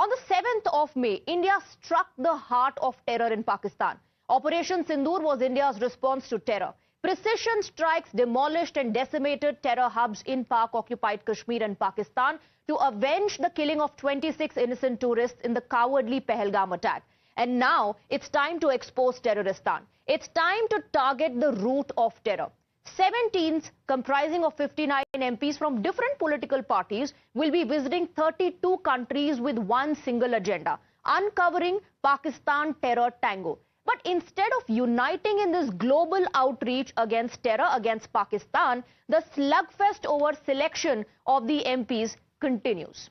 On the 7th of May, India struck the heart of terror in Pakistan. Operation Sindoor was India's response to terror. Precision strikes demolished and decimated terror hubs in Pak-occupied Kashmir and Pakistan to avenge the killing of 26 innocent tourists in the cowardly Pahalgam attack. And now it's time to expose Terroristan. It's time to target the root of terror. 17s, comprising of 59 MPs from different political parties, will be visiting 32 countries with one single agenda: uncovering Pakistan terror tango. But instead of uniting in this global outreach against terror against Pakistan, the slugfest over selection of the MPs continues.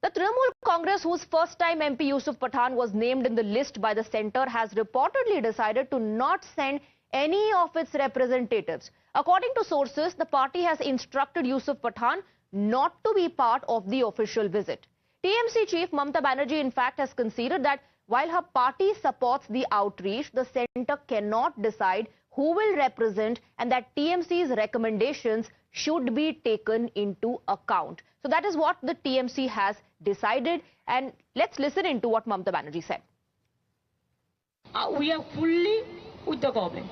The Trinamool Congress, whose first-time MP Yusuf Pathan was named in the list by the centre, has reportedly decided to not send any of its representatives. According to sources, the party has instructed Yusuf Pathan not to be part of the official visit. TMC chief Mamata Banerjee, in fact, has conceded that while her party supports the outreach, the centre cannot decide who will represent and that TMC's recommendations should be taken into account. So that is what the TMC has decided, and let's listen into what Mamata Banerjee said. We are fully with the government.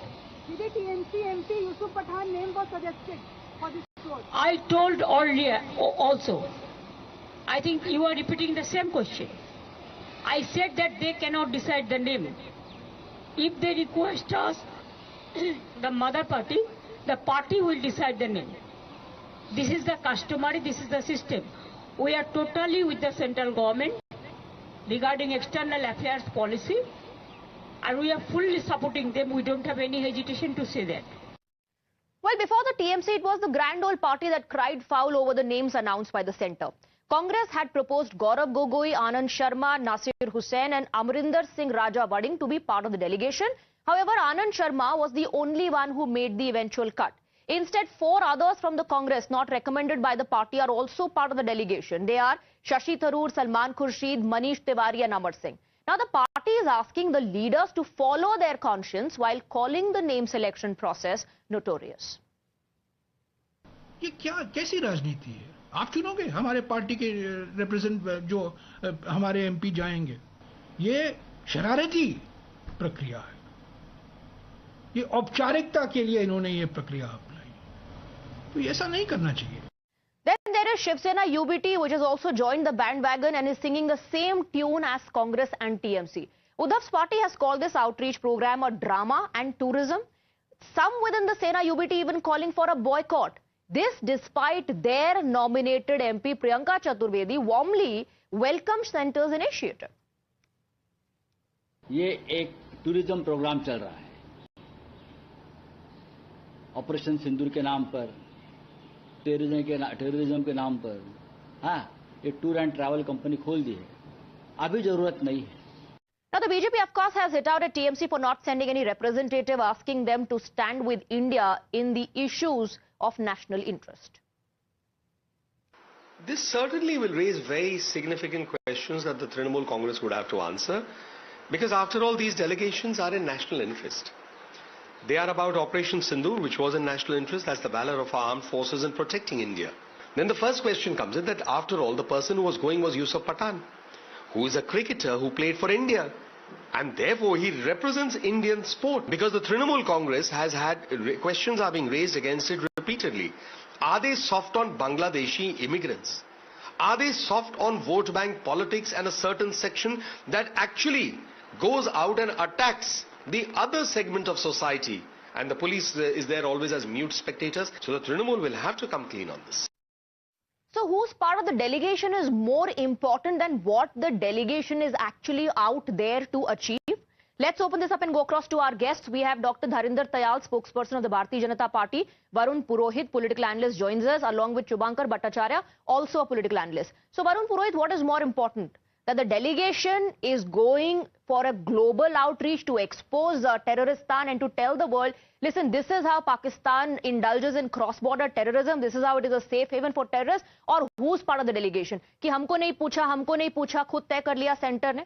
Did the TMC MP Yusuf Pathan name was suggested for this role? I told earlier also. I think you are repeating the same question. I said that they cannot decide the name. If they request us, the mother party, the party will decide the name. This is the customary, this is the system. We are totally with the central government regarding external affairs policy, and we are fully supporting them. We don't have any hesitation to say that. Well, before the TMC, it was the grand old party that cried foul over the names announced by the centre. Congress had proposed Gaurav Gogoi, Anand Sharma, Nasir Hussain and Amrinder Singh Raja Vading to be part of the delegation. However, Anand Sharma was the only one who made the eventual cut. Instead, 4 others from the Congress not recommended by the party are also part of the delegation. They are Shashi Tharoor, Salman Khurshid, Manish Tiwari and Amar Singh. Now, the party is asking the leaders to follow their conscience while calling the name selection process notorious. ये क्या कैसी राजनीति है? आप चुनोगे हमारे party के represent जो हमारे एमपी जाएंगे? ये शरारती प्रक्रिया है. ये औपचारिकता के लिए इन्होंने ये प्रक्रिया अपनाई. तो ऐसा नहीं करना चाहिए. Then there is Shiv Sena UBT, which has also joined the bandwagon and is singing the same tune as Congress and TMC. Uddhav's party has called this outreach program a drama and tourism. Some within the Sena UBT even calling for a boycott. This despite their nominated MP Priyanka Chaturvedi warmly welcomed centre's initiative. ये एक tourism programme चल रहा है. Operation सिंदूर के नाम पर, terrorism के नाम पर, हाँ, ये टूर एंड ट्रैवल कंपनी खोल दी है. अभी जरूरत नहीं है. Now, the BJP, of course, has hit out at TMC for not sending any representative, asking them to stand with India in the issues of national interest. This certainly will raise very significant questions that the Trinamool Congress would have to answer, because after all, these delegations are in national interest. They are about Operation Sindoor, which was in national interest. That's the valor of our armed forces in protecting India. Then the first question comes in that after all, the person who was going was Yusuf Pathan, who is a cricketer who played for India. And therefore, he represents Indian sport. Because the Trinamool Congress has had questions are being raised against it repeatedly. Are they soft on Bangladeshi immigrants? Are they soft on vote bank politics and a certain section that actually goes out and attacks the other segment of society? And the police is there always as mute spectators. So the Trinamool will have to come clean on this. So whose part of the delegation is more important than what the delegation is actually out there to achieve? Let's open this up and go across to our guests. We have Dr. Dharinder Tayal, spokesperson of the Bharatiya Janata Party. Varun Purohit, political analyst, joins us, along with Shubhankar Bhattacharya, also a political analyst. So Varun Purohit, what is more important? That the delegation is going for a global outreach to expose Terroristan and to tell the world, listen, this is how Pakistan indulges in cross-border terrorism. This is how it is a safe haven for terrorists. Or who's part of the delegation? कि हमको नहीं पूछा, खुद तय कर लिया centre ने?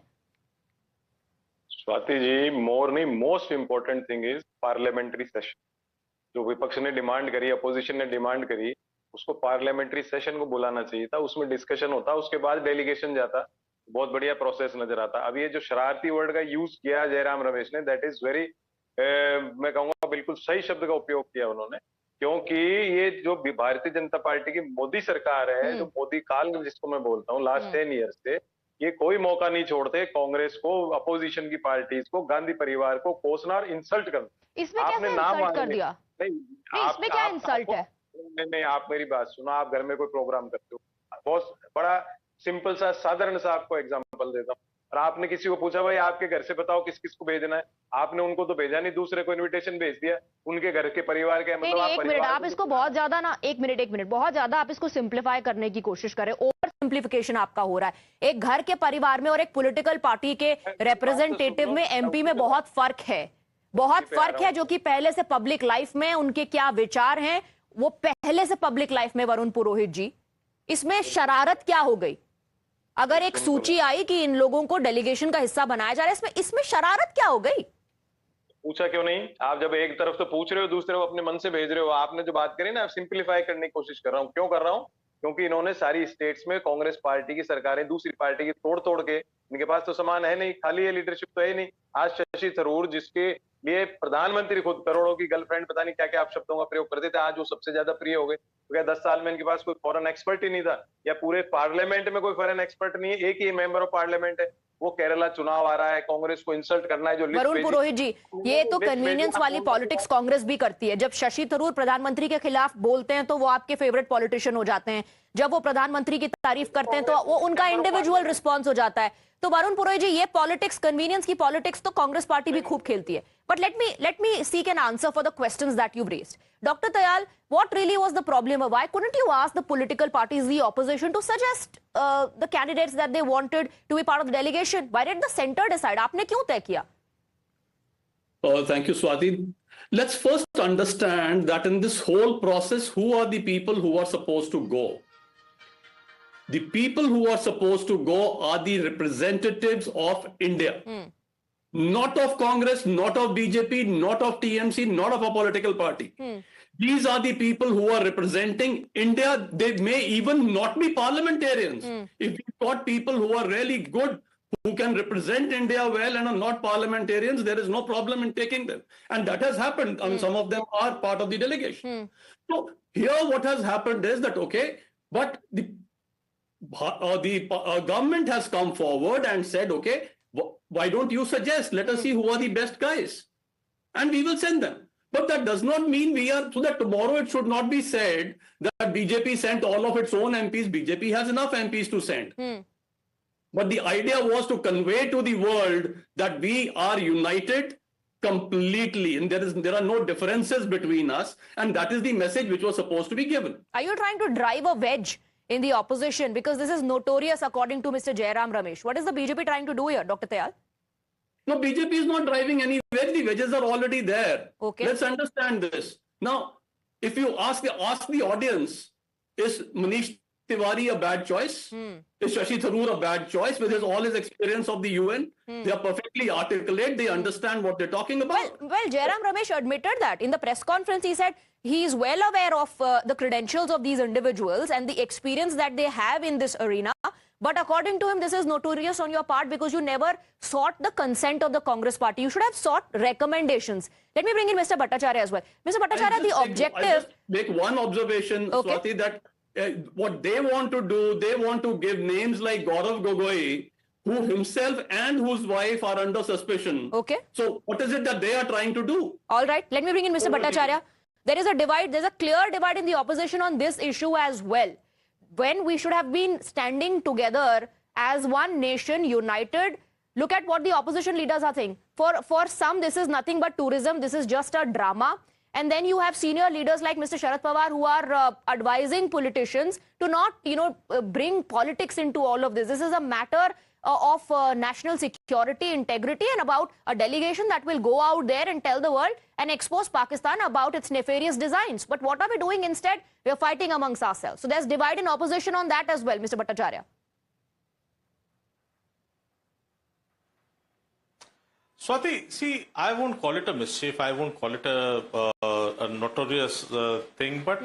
स्वाति जी, मोर नहीं, most important thing is parliamentary session. जो विपक्ष ने डिमांड करी, अपोजिशन ने डिमांड करी उसको पार्लियामेंट्री सेशन को बुलाना चाहिए था, उसमें डिस्कशन होता, उसके बाद डेलीगेशन जाता, बहुत बढ़िया प्रोसेस नजर आता। अब ये जो शरारती वर्ड का यूज किया जयराम रमेश ने, दैट इज वेरी, मैं कहूंगा बिल्कुल सही शब्द का उपयोग किया उन्होंने, क्योंकि ये जो भारतीय जनता पार्टी की मोदी सरकार है, जो मोदी काल जिसको मैं बोलता हूँ लास्ट 10 ईयर्स से, ये कोई मौका नहीं छोड़ते कांग्रेस को, अपोजिशन की पार्टीज को, गांधी परिवार को कोसना और इंसल्ट करना। इसमें कैसे इंसल्ट कर दिया? नहीं, इसमें क्या इंसल्ट है? नहीं, आप मेरी बात सुनो। आप घर में कोई प्रोग्राम करते हो, बहुत बड़ा सिंपल सा साधारण सा आपको एग्जांपल देता हूँ, और आपने किसी को पूछा भाई आपके घर से बताओ किस किस को भेजना है, आपने उनको तो भेजा नहीं, दूसरे को इनविटेशन भेज दिया, उनके घर के परिवार के, मतलब एक मिनट, आप इसको बहुत ज्यादा ना, एक मिनट बहुत ज्यादा आप इसको सिंप्लीफाई करने की कोशिश करें, ओवर सिंप्लीफिकेशन आपका हो रहा है। एक घर के परिवार में और एक पॉलिटिकल पार्टी के रिप्रेजेंटेटिव में, एमपी में बहुत फर्क है, बहुत फर्क है, जो कि पहले से पब्लिक लाइफ में उनके क्या विचार हैं वो पहले से पब्लिक लाइफ में। वरुण पुरोहित जी, इसमें शरारत क्या हो गई? अगर एक सूची आई कि इन लोगों को डेलीगेशन का हिस्सा बनाया जा रहा है, इसमें शरारत क्या हो गई? पूछा क्यों नहीं? आप जब एक तरफ तो पूछ रहे हो, दूसरे को अपने मन से भेज रहे हो। आपने जो बात करी ना, सिंप्लीफाई करने की कोशिश कर रहा हूं। क्यों कर रहा हूं? क्योंकि इन्होंने सारी स्टेट्स में कांग्रेस पार्टी की सरकारें, दूसरी पार्टी की तोड़ तोड़ के, इनके पास तो सामान है नहीं, खाली है लीडरशिप तो है नहीं। आज शशि थरूर, जिसके लिए प्रधानमंत्री खुद करोड़ों की गर्लफ्रेंड, पता नहीं क्या क्या आप शब्दों का प्रयोग करते थे, आज वो सबसे ज्यादा प्रिय हो गए। तो क्या 10 साल में इनके पास कोई फॉरेन एक्सपर्ट ही नहीं था? या पूरे पार्लियामेंट में कोई फॉरेन एक्सपर्ट नहीं है? एक ही मेंबर ऑफ पार्लियामेंट है, वो केरला चुनाव आ रहा है, कांग्रेस को इंसल्ट करना है। जो वरुण पुरोहित जी, ये तो कन्वीनियंस वाली पॉलिटिक्स कांग्रेस भी करती है। जब शशि थरूर प्रधानमंत्री के खिलाफ बोलते हैं तो वो आपके फेवरेट पॉलिटिशियन हो जाते हैं, जब वो प्रधानमंत्री की तारीफ करते हैं तो वो उनका इंडिविजुअल रिस्पॉन्स हो जाता है। तो वरुण पुरोहित जी, ये पॉलिटिक्स, कन्वीनियंस की पॉलिटिक्स तो कांग्रेस पार्टी भी खूब खेलती है। But let me seek an answer for the questions that you raised. Dr. Dayal, what really was the problem? Why couldn't you ask the political parties, the opposition, to suggest the candidates that they wanted to be part of the delegation? Why did the center decide? आपने क्यों तय किया? Thank you, Swati. Let's first understand that in this whole process, who are the people who are supposed to go? The people who are supposed to go are the representatives of India. Not of Congress, not of BJP, not of TMC, not of a political party. These are the people who are representing India. They may even not be parliamentarians. If you've got people who are really good, who can represent India well and are not parliamentarians, there is no problem in taking them. And that has happened. I mean, some of them are part of the delegation. So here what has happened is that, okay, but the government has come forward and said, okay, why don't you suggest? Let us see who are the best guys. And we will send them. But that does not mean we are, so that tomorrow it should not be said that BJP sent all of its own MPs. BJP has enough MPs to send. But the idea was to convey to the world that we are united completely, and there are no differences between us, and that is the message which was supposed to be given. Are you trying to drive a wedge in the opposition? Because this is notorious according to Mr. Jairam Ramesh. What is the BJP trying to do here, Dr. Dayal? No, BJP is not driving any wedge. The wedges are already there. Okay. Let's understand this. Now, if you ask the audience, is Manish Tiwari a bad choice? Is Shashi Tharoor a bad choice with all his experience of the UN? They are perfectly articulate. They understand what they're talking about. Well, Jairam Ramesh admitted that. In the press conference, he said he is well aware of the credentials of these individuals and the experience that they have in this arena. But according to him, this is notorious on your part because you never sought the consent of the Congress party. You should have sought recommendations. Let me bring in Mr. Bhattacharya as well. Mr. Bhattacharya, the objective... I'll just make one observation, okay, Swati, that what they want to do, they want to give names like Gaurav Gogoi, who himself and whose wife are under suspicion. Okay. So what is it that they are trying to do? All right. Let me bring in Mr. Bhattacharya. There is a divide. There's a clear divide in the opposition on this issue as well. When we should have been standing together as one nation, united. Look at what the opposition leaders are saying. For some, this is nothing but tourism. This is just a drama. And then you have senior leaders like Mr. Sharad Pawar who are advising politicians to not, bring politics into all of this. This is a matter of national security, integrity, and about a delegation that will go out there and tell the world and expose Pakistan about its nefarious designs. But what are we doing instead? We are fighting amongst ourselves. So there's divide in opposition on that as well, Mr. Bhattacharya. Swati, see, I won't call it a mischief. I won't call it a notorious thing. But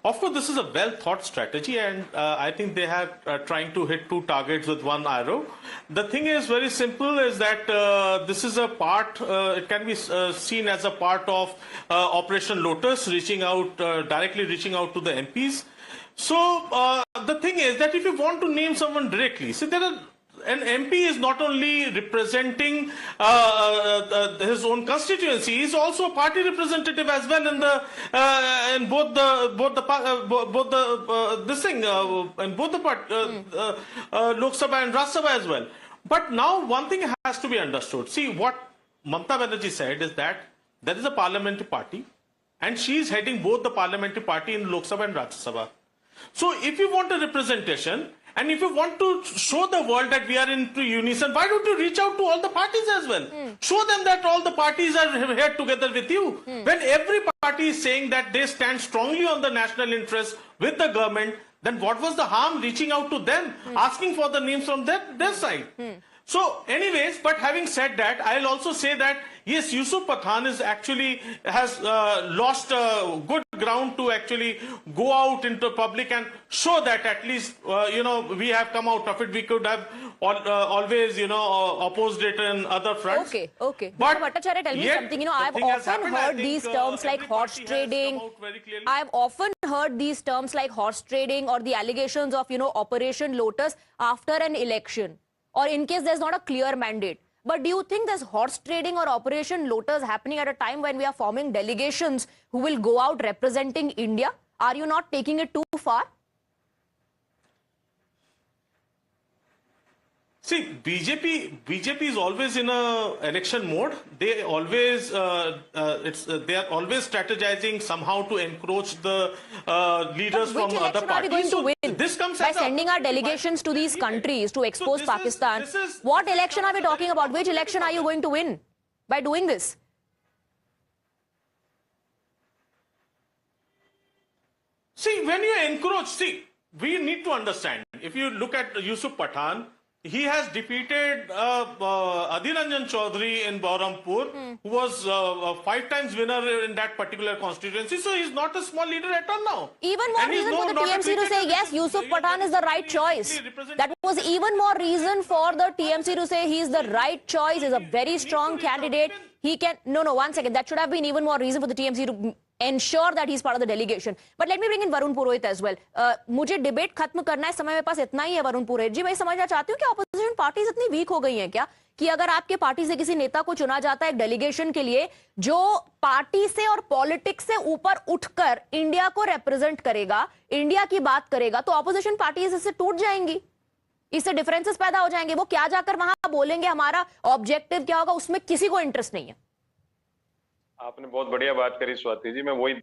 Of course, this is a well-thought strategy, and I think they have trying to hit two targets with one arrow. The thing is very simple: is that this is a part. It can be seen as a part of Operation Lotus, directly reaching out to the MPs. So the thing is that if you want to name someone directly, see an MP is not only representing his own constituency; he's also a party representative as well in both the Lok Sabha and Rajya Sabha as well. But now one thing has to be understood. See, what Mamata Banerjee said is that there is a parliamentary party, and she is heading both the parliamentary party in Lok Sabha and Rajya Sabha. So if you want a representation, and if you want to show the world that we are into unison, why don't you reach out to all the parties as well? Show them that all the parties are here together with you. When every party is saying that they stand strongly on the national interest with the government, then what was the harm reaching out to them, asking for the names from their side? So anyways, but having said that, I'll also say that yes, Yusuf Pathan has lost good ground to actually go out into public and show that at least we have come out of it. We could have always opposed it in other fronts. Okay. But Bhattacharya, tell me something. I've often heard these terms like horse trading. I've often heard these terms like horse trading or the allegations of Operation Lotus after an election, or in case there's not a clear mandate. But do you think there's horse trading or Operation Lotus happening at a time when we are forming delegations who will go out representing India? Are you not taking it too far? See, BJP is always in a election mode. They always they are always strategizing somehow to encroach the leaders from other parties. Are we going to win? This comes by sending our delegations to these countries to expose Pakistan. What election are we talking about? Which election are you going to win by doing this? See, when you encroach, we need to understand. If you look at Yusuf Pathan, he has defeated Adil Ranjan Chaudhary in Baharampur, who was 5 times winner in that particular constituency. So he's not a small leader at all now. Even more reason for the TMC to say yes, Yusuf Pathan is the right choice. That was even more reason for the TMC to say he's the right choice. He's a very strong candidate. He can... No, one second. That should have been even more reason for the TMC to ensure that he's part of the delegation. But let me bring in Varun Purohit as well. मुझे debate खत्म करना है, समय मेरे पास इतना ही है वरुण पुरोहित जी. मैं समझना चाहती हूँ कि ऑपोजिशन पार्टीज इतनी वीक हो गई हैं क्या कि अगर आपके पार्टी से किसी नेता को चुना जाता है एक डेलीगेशन के लिए जो पार्टी से और पॉलिटिक्स से ऊपर उठकर इंडिया को रिप्रेजेंट करेगा, इंडिया की बात करेगा, तो ऑपोजिशन पार्टीज इससे टूट जाएंगी, इससे डिफरेंसेस पैदा हो जाएंगे. वो क्या जाकर वहां बोलेंगे, हमारा ऑब्जेक्टिव क्या होगा, उसमें किसी को इंटरेस्ट नहीं है. आपने बहुत बढ़िया बात करी स्वाति जी. मैं वही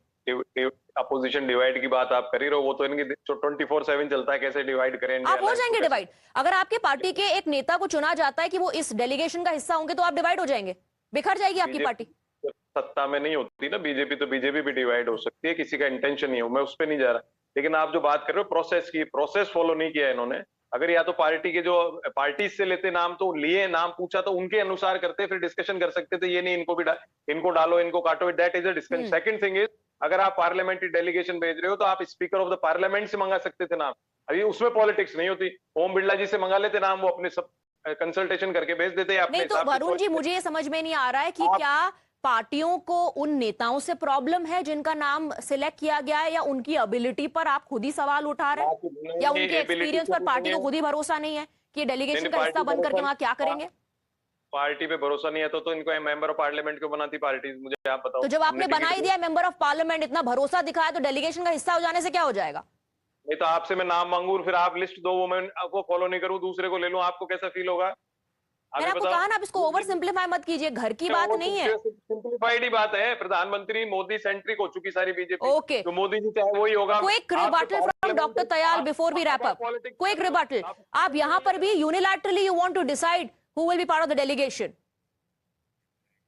अपोजिशन डिवाइड की बात आप कर ही रहे हो. वो तो इनकी 24/7 चलता है, कैसे डिवाइड करें. आप हो जाएंगे डिवाइड. अगर आपके पार्टी के एक नेता को चुना जाता है कि वो इस डेलीगेशन का हिस्सा होंगे तो आप डिवाइड हो जाएंगे, बिखर जाएगी आपकी पार्टी. सत्ता में नहीं होती ना बीजेपी, तो बीजेपी भी डिवाइड हो सकती है. किसी का इंटेंशन नहीं हो, मैं उस पर नहीं जा रहा. लेकिन आप जो बात कर रहे हो प्रोसेस की, प्रोसेस फॉलो नहीं किया इन्होंने. अगर या तो पार्टी के जो पार्टीज से लेते नाम, तो लिए नाम पूछा तो उनके अनुसार करते, फिर डिस्कशन कर सकते थे. ये नहीं इनको डालो, इनको काटो. That is a discussion. Second thing is, अगर आप पार्लियामेंट्री डेलीगेशन भेज रहे हो तो आप स्पीकर ऑफ द पार्लियामेंट से मंगा सकते थे नाम. अभी उसमें पॉलिटिक्स नहीं होती. ओम बिरला जी से मंगा लेते नाम, वो अपने सब कंसल्टेशन करके भेज देते हैं. नहीं तो वरुण जी, मुझे ये समझ में नहीं आ रहा है कि क्या पार्टियों को उन नेताओं से प्रॉब्लम है जिनका नाम सिलेक्ट किया गया है, या उनकी एबिलिटी पर आप खुद ही सवाल उठा रहे हैं, या उनके एक्सपीरियंस पर पार्टी को खुद ही भरोसा नहीं है कि डेलीगेशन का हिस्सा बन करके वहां क्या करेंगे. पार्टी पे भरोसा नहीं है तो इनको मेंबर ऑफ पार्लियामेंट क्यों बनाती पार्टी, मुझे आप बताओ. तो जब आपने बना ही दिया मेंबर ऑफ पार्लियामेंट, इतना भरोसा दिखाया, तो डेलीगेशन का हिस्सा हो जाने से क्या हो जाएगा. नहीं तो आपसे मैं नाम मांगू, फिर आप लिस्ट दो, वो मैं आपको फॉलो नहीं करूं, दूसरे को ले लूं, आपको कैसा फील होगा. मैंने आपको कहा ना, आप इसको ओवर सिंप्लीफाई मत कीजिए. घर की बात नहीं है, सिंप्लीफाइड ही बात है. प्रधानमंत्री मोदी सेंट्रिक हो चुकी सारी बीजेपी. ओके, तो मोदी जी चाहे वही होगा. Quick rebuttal from doctor Tayal before we wrap up. Quick rebuttal. आप यहाँ पर भी unilaterally you want to decide who will be part of the delegation.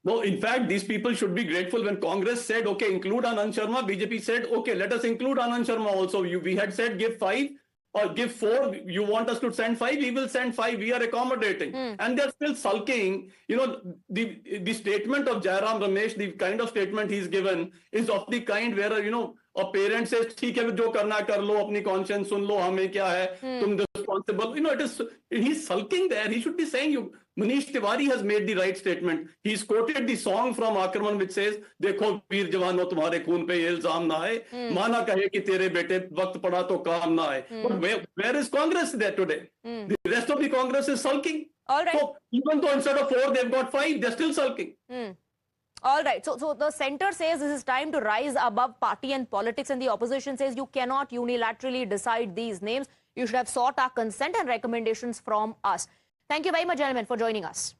No, in fact, these people should be grateful when Congress said, okay, include Anand Sharma. BJP said, okay, let us include Anand Sharma also. We had said give 5 or give 4. You want us to send 5? We will send 5. We are accommodating. And they're still sulking. You know, the statement of Jairam Ramesh, the kind of statement he's given is of the kind where, और parents से ठीक है जो करना कर लो, अपनी conscience सुन लो, हमें क्या है, तुम responsible, it is he sulking there, he should be saying you. Manish Tiwari has made the right statement. He's quoted the song from Akraman which says, देखो वीर जवानों तुम्हारे खून पे ये इल्जाम ना आए, माना कहे कि तेरे बेटे वक्त पड़ा तो काम ना आए. But where is Congress there today? The rest of the Congress is sulking. All right. So even though instead of 4 they've got 5, they're still sulking. All right. So the centre says this is time to rise above party and politics, and the opposition says you cannot unilaterally decide these names. You should have sought our consent and recommendations from us. Thank you very much, gentlemen, for joining us.